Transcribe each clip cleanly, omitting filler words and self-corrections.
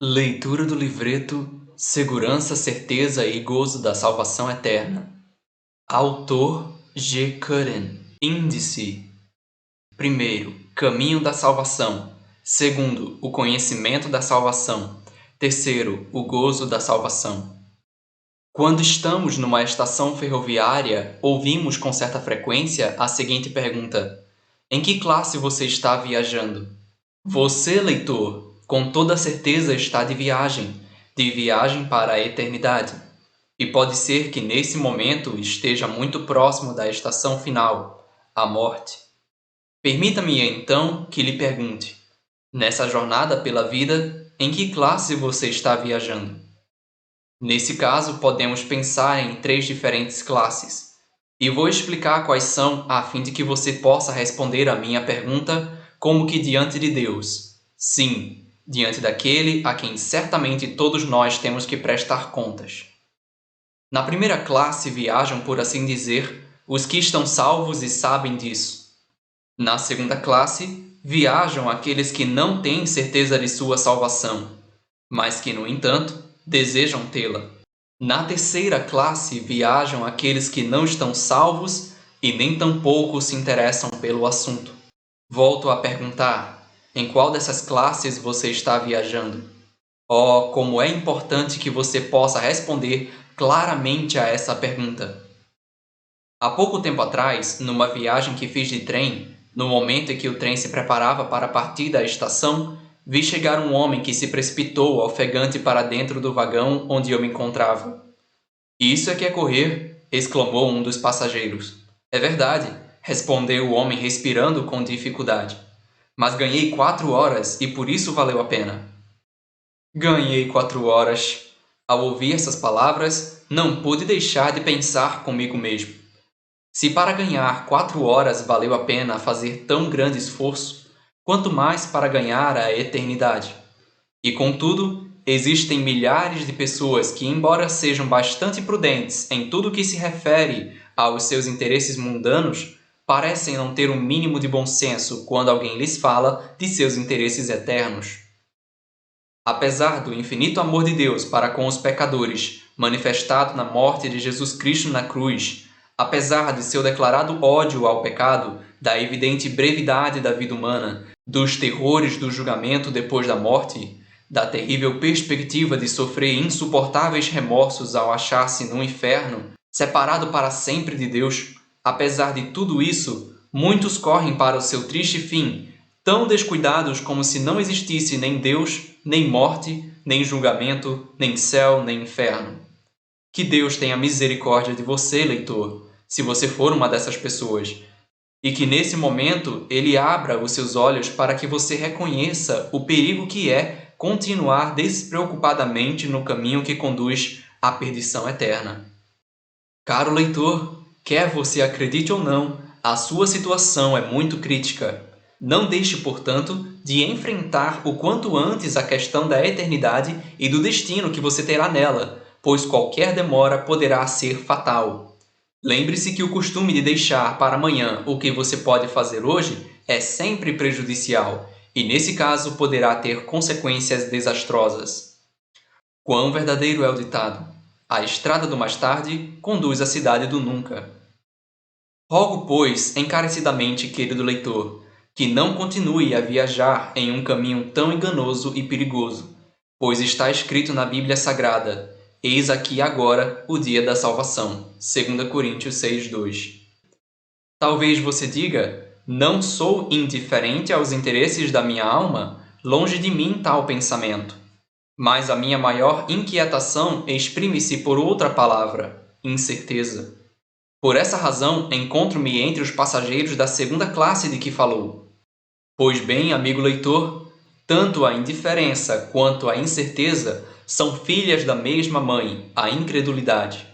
Leitura do livreto Segurança, Certeza e Gozo da Salvação Eterna. Autor G. Curran. Índice: 1º, Caminho da Salvação. 2º, o conhecimento da salvação. 3º, o gozo da salvação. Quando estamos numa estação ferroviária, ouvimos com certa frequência a seguinte pergunta: em que classe você está viajando? Você, leitor, com toda certeza está de viagem para a eternidade. E pode ser que nesse momento esteja muito próximo da estação final, a morte. Permita-me então que lhe pergunte: nessa jornada pela vida, em que classe você está viajando? Nesse caso, podemos pensar em 3 diferentes classes, e vou explicar quais são a fim de que você possa responder à minha pergunta como que diante de Deus. Sim, diante daquele a quem certamente todos nós temos que prestar contas. Na primeira classe viajam, por assim dizer, os que estão salvos e sabem disso. Na segunda classe, viajam aqueles que não têm certeza de sua salvação, mas que, no entanto, desejam tê-la. Na terceira classe viajam aqueles que não estão salvos e nem tampouco se interessam pelo assunto. Volto a perguntar: em qual dessas classes você está viajando? Oh, como é importante que você possa responder claramente a essa pergunta. Há pouco tempo atrás, numa viagem que fiz de trem, no momento em que o trem se preparava para partir da estação, vi chegar um homem que se precipitou ofegante para dentro do vagão onde eu me encontrava. Isso é que é correr, exclamou um dos passageiros. É verdade, respondeu o homem respirando com dificuldade. Mas ganhei 4 horas e por isso valeu a pena. Ganhei 4 horas. Ao ouvir essas palavras, não pude deixar de pensar comigo mesmo. Se para ganhar 4 horas valeu a pena fazer tão grande esforço, quanto mais para ganhar a eternidade. E contudo, existem milhares de pessoas que, embora sejam bastante prudentes em tudo que se refere aos seus interesses mundanos, parecem não ter um mínimo de bom senso quando alguém lhes fala de seus interesses eternos. Apesar do infinito amor de Deus para com os pecadores, manifestado na morte de Jesus Cristo na cruz, apesar de seu declarado ódio ao pecado, da evidente brevidade da vida humana, dos terrores do julgamento depois da morte, da terrível perspectiva de sofrer insuportáveis remorsos ao achar-se no inferno, separado para sempre de Deus, apesar de tudo isso, muitos correm para o seu triste fim, tão descuidados como se não existisse nem Deus, nem morte, nem julgamento, nem céu, nem inferno. Que Deus tenha misericórdia de você, leitor, se você for uma dessas pessoas, e que nesse momento Ele abra os seus olhos para que você reconheça o perigo que é continuar despreocupadamente no caminho que conduz à perdição eterna. Caro leitor, quer você acredite ou não, a sua situação é muito crítica. Não deixe, portanto, de enfrentar o quanto antes a questão da eternidade e do destino que você terá nela, pois qualquer demora poderá ser fatal. Lembre-se que o costume de deixar para amanhã o que você pode fazer hoje é sempre prejudicial, e nesse caso poderá ter consequências desastrosas. Quão verdadeiro é o ditado: a estrada do mais tarde conduz à cidade do nunca. Rogo, pois, encarecidamente, querido leitor, que não continue a viajar em um caminho tão enganoso e perigoso, pois está escrito na Bíblia Sagrada: eis aqui agora o dia da salvação. 2 Coríntios 6:2. Talvez você diga: não sou indiferente aos interesses da minha alma, longe de mim tal pensamento. Mas a minha maior inquietação exprime-se por outra palavra: incerteza. Por essa razão, encontro-me entre os passageiros da segunda classe de que falou. Pois bem, amigo leitor, tanto a indiferença quanto a incerteza são filhas da mesma mãe, a incredulidade.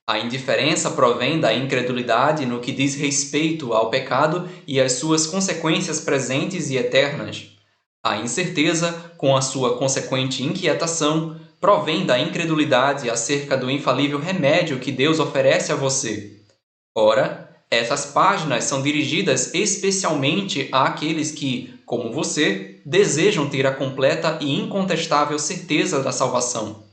A indiferença provém da incredulidade no que diz respeito ao pecado e às suas consequências presentes e eternas. A incerteza, com a sua consequente inquietação, provém da incredulidade acerca do infalível remédio que Deus oferece a você. Ora, essas páginas são dirigidas especialmente àqueles que, como você, desejam ter a completa e incontestável certeza da salvação.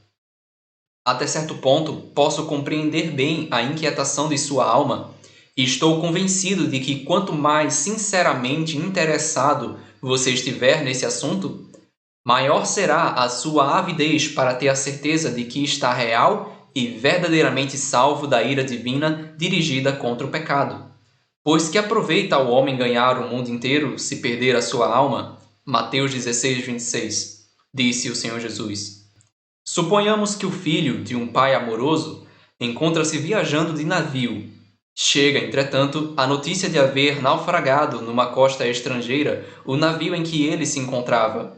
Até certo ponto, posso compreender bem a inquietação de sua alma, e estou convencido de que quanto mais sinceramente interessado você estiver nesse assunto, maior será a sua avidez para ter a certeza de que está real e verdadeiramente salvo da ira divina dirigida contra o pecado. Pois que aproveita ao homem ganhar o mundo inteiro se perder a sua alma? Mateus 16, 26, disse o Senhor Jesus. Suponhamos que o filho de um pai amoroso encontra-se viajando de navio. Chega, entretanto, a notícia de haver naufragado numa costa estrangeira o navio em que ele se encontrava.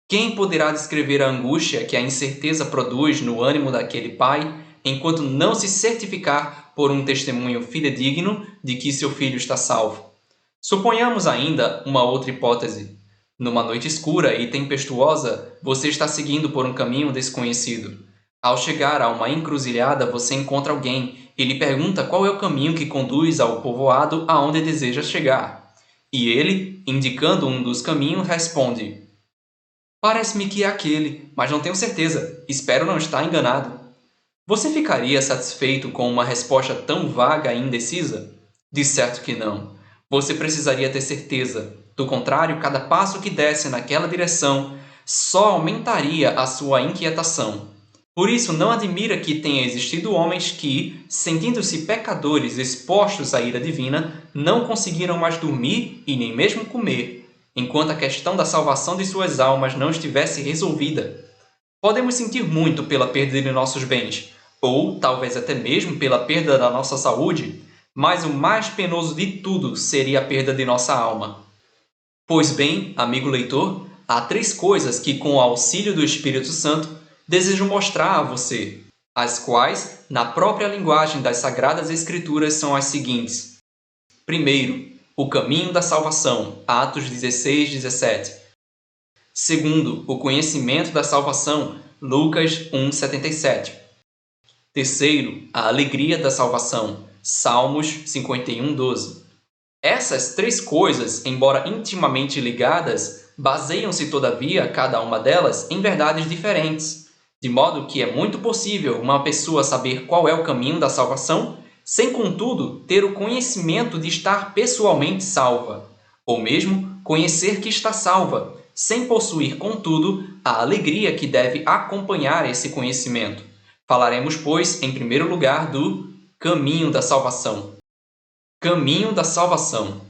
Quem poderá descrever a angústia que a incerteza produz no ânimo daquele pai, enquanto não se certificar por um testemunho fidedigno de que seu filho está salvo? Suponhamos ainda uma outra hipótese. Numa noite escura e tempestuosa, você está seguindo por um caminho desconhecido. Ao chegar a uma encruzilhada, você encontra alguém e lhe pergunta qual é o caminho que conduz ao povoado aonde deseja chegar. E ele, indicando um dos caminhos, responde: "Parece-me que é aquele, mas não tenho certeza. Espero não estar enganado." Você ficaria satisfeito com uma resposta tão vaga e indecisa? De certo que não. Você precisaria ter certeza. Do contrário, cada passo que desse naquela direção só aumentaria a sua inquietação. Por isso, não admira que tenha existido homens que, sentindo-se pecadores expostos à ira divina, não conseguiram mais dormir e nem mesmo comer, enquanto a questão da salvação de suas almas não estivesse resolvida. Podemos sentir muito pela perda de nossos bens, ou talvez até mesmo pela perda da nossa saúde, mas o mais penoso de tudo seria a perda de nossa alma. Pois bem, amigo leitor, há 3 coisas que, com o auxílio do Espírito Santo, desejo mostrar a você, as quais, na própria linguagem das Sagradas Escrituras, são as seguintes. Primeiro, o caminho da salvação, Atos 16, 17. Segundo, o conhecimento da salvação, Lucas 1, 77. Terceiro, a alegria da salvação, Salmos 51, 12. Essas 3 coisas, embora intimamente ligadas, baseiam-se todavia, cada uma delas, em verdades diferentes, de modo que é muito possível uma pessoa saber qual é o caminho da salvação, sem, contudo, ter o conhecimento de estar pessoalmente salva, ou mesmo conhecer que está salva, sem possuir, contudo, a alegria que deve acompanhar esse conhecimento. Falaremos, pois, em primeiro lugar, do caminho da salvação. Caminho da salvação.